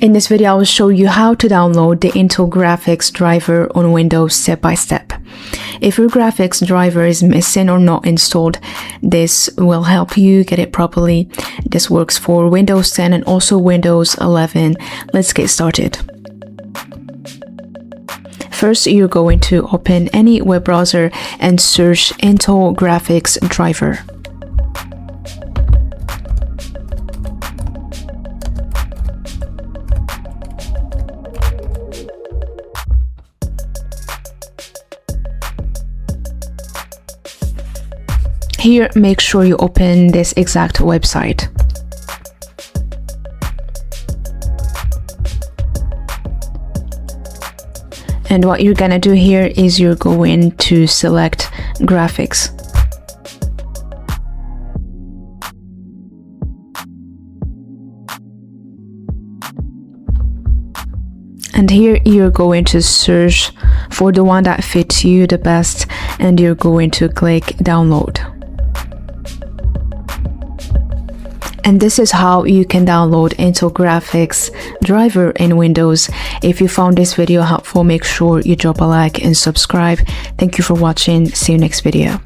In this video, I will show you how to download the Intel graphics driver on Windows step by step. If your graphics driver is missing or not installed, this will help you get it properly. This works for Windows 10 and also Windows 11. Let's get started. First, you're going to open any web browser and search Intel graphics driver. Here, make sure you open this exact website. And what you're gonna do here is you're going to select graphics. And here you're going to search for the one that fits you the best, and you're going to click download. And this is how you can download Intel graphics driver in Windows. If you found this video helpful, make sure you drop a like and subscribe. Thank you for watching. See you next video.